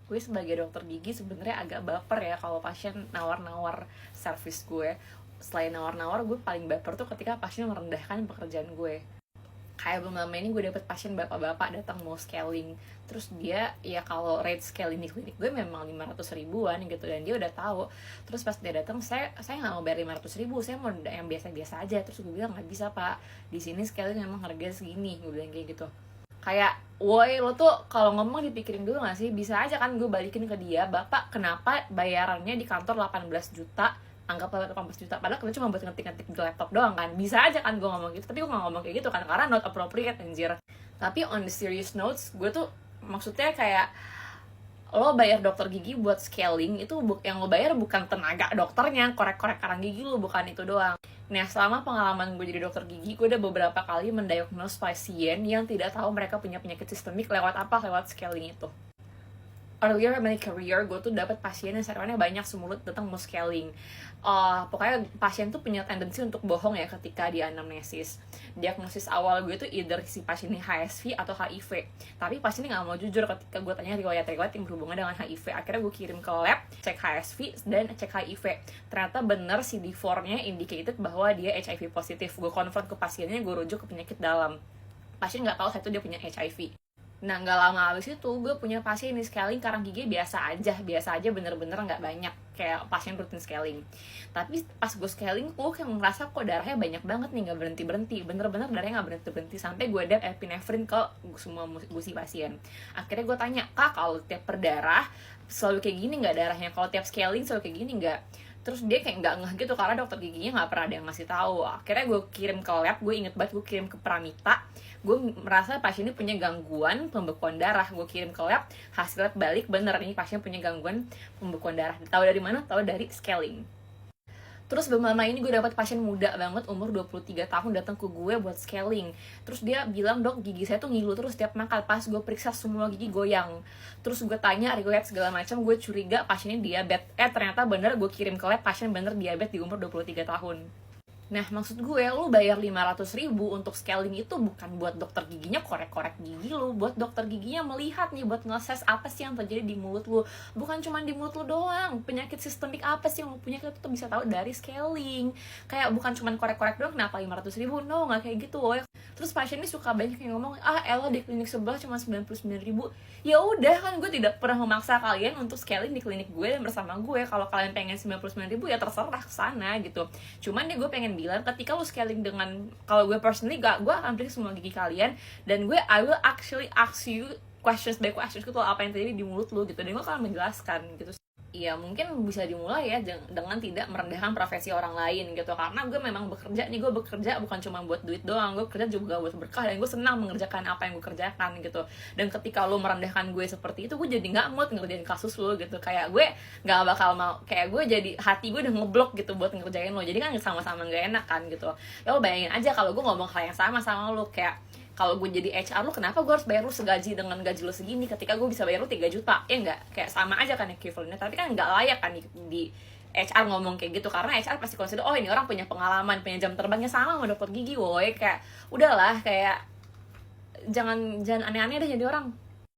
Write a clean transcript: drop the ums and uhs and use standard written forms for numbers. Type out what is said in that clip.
gue sebagai dokter gigi sebenarnya agak baper ya kalau pasien nawar-nawar service gue. Selain nawar-nawar, gue paling baper tuh ketika pasien merendahkan pekerjaan gue. Kayak belum lama ini gue dapet pasien bapak-bapak datang mau scaling, terus dia ya kalau rate scaling di klinik gue memang 500 ribuan gitu, dan dia udah tahu. Terus pas dia datang, saya nggak mau bayar 500 ribu, saya mau yang biasa-biasa aja. Terus gue bilang nggak bisa pak, di sini scaling memang harga segini, gue bilang kayak gitu. Kayak, woi lo tuh kalau ngomong dipikirin dulu gak sih? Bisa aja kan gue balikin ke dia, bapak kenapa bayarannya di kantor 18 juta, anggaplah 18 juta, padahal kalian cuma buat ngetik-ngetik di laptop doang kan. Bisa aja kan gue ngomong gitu, tapi gue gak ngomong kayak gitu kan, karena not appropriate anjir. Tapi on the serious notes, gue tuh maksudnya kayak, lo bayar dokter gigi buat scaling, itu yang lo bayar bukan tenaga dokternya, korek-korek karang gigi lo, bukan itu doang. Nah, selama pengalaman gue jadi dokter gigi, gue udah beberapa kali mendiagnose pasien yang tidak tahu mereka punya penyakit sistemik lewat apa, lewat scaling itu. Earlier in my career, gue tuh dapat pasien yang servernya banyak, semulut datang mau scaling. Pokoknya pasien tuh punya tendensi untuk bohong ya ketika di anamnesis. Diagnosis awal gue tuh either si pasien ini HSV atau HIV. Tapi pasien ini gak mau jujur ketika gue tanya riwayat-riwayat yang berhubungan dengan HIV. Akhirnya gue kirim ke lab, cek HSV dan cek HIV. Ternyata bener CD4-nya indicated bahwa dia HIV positif. Gue confront ke pasiennya, gue rujuk ke penyakit dalam. Pasien gak tahu saya tuh dia punya HIV. Nah, nggak lama abis itu gue punya pasien ini scaling karang gigi biasa aja, bener-bener nggak banyak kayak pasien rutin scaling. Tapi pas gue scaling, gue kayak ngerasa kok darahnya banyak banget nih, nggak berhenti, bener-bener darahnya nggak berhenti sampai gue ada epinefrin ke semua gusi pasien. Akhirnya gue tanya, kak kalau tiap berdarah selalu kayak gini nggak darahnya, kalau tiap scaling selalu kayak gini nggak? Terus dia kayak nggak ngeh gitu karena dokter giginya nggak pernah ada yang ngasih tahu. Akhirnya gue kirim ke lab, gue inget banget gue kirim ke Pramita. Gue merasa pasien ini punya gangguan pembekuan darah. Gue kirim ke lab, hasil lab balik bener nih pasien punya gangguan pembekuan darah. Tahu dari mana? Tahu dari scaling. Terus belum lama ini gue dapat pasien muda banget, umur 23 tahun, datang ke gue buat scaling. Terus dia bilang, dok gigi saya tuh ngilu terus tiap makan. Pas gue periksa semua gigi goyang. Terus gue tanya riwayat segala macam, gue curiga pasien ini diabetes. Ternyata bener, gue kirim ke lab, pasien bener diabetes di umur 23 tahun. Nah, maksud gue, lu bayar 500 ribu untuk scaling itu bukan buat dokter giginya korek-korek gigi lu, buat dokter giginya melihat nih, buat nge-assess apa sih yang terjadi di mulut lu. Bukan cuma di mulut lu doang, penyakit sistemik apa sih yang lu punya, kita tuh bisa tahu dari scaling. Kayak bukan cuma korek-korek doang, kenapa 500 ribu? No, gak kayak gitu woy. Terus pasien ini suka banyak yang ngomong, elah di klinik sebelah cuma 99 ribu. Ya udah kan, gue tidak pernah memaksa kalian untuk scaling di klinik gue dan bersama gue. Kalau kalian pengen 99 ribu ya terserah kesana gitu. Cuman ya gue pengen bilang, ketika lu scaling dengan, kalau gue personally gue akan periksa semua gigi kalian, dan I will actually ask you questions by questions gitu, apa yang terjadi di mulut lu gitu, dan gue akan menjelaskan gitu. Iya, mungkin bisa dimulai ya dengan tidak merendahkan profesi orang lain gitu, karena gue memang bekerja nih, gue bekerja bukan cuma buat duit doang, gue kerja juga buat berkah, dan gue senang mengerjakan apa yang gue kerjakan gitu. Dan ketika lo merendahkan gue seperti itu, gue jadi nggak mood ngerjain kasus lo gitu. Kayak gue nggak bakal mau, kayak gue jadi hati gue udah ngeblok gitu buat ngerjain lo, jadi kan sama-sama nggak enak kan gitu. Ya lo bayangin aja kalau gue ngomong hal yang sama lo, kayak kalau gue jadi HR lu, kenapa gue harus bayar lu segaji dengan gaji lu segini ketika gue bisa bayar lu 3 juta? Ya enggak, kayak sama aja kan equivalentnya. Tapi kan enggak layak kan di HR ngomong kayak gitu, karena HR pasti consider, oh ini orang punya pengalaman, punya jam terbangnya sama dokter gigi, woy. Kayak udahlah, kayak jangan aneh-aneh deh jadi orang.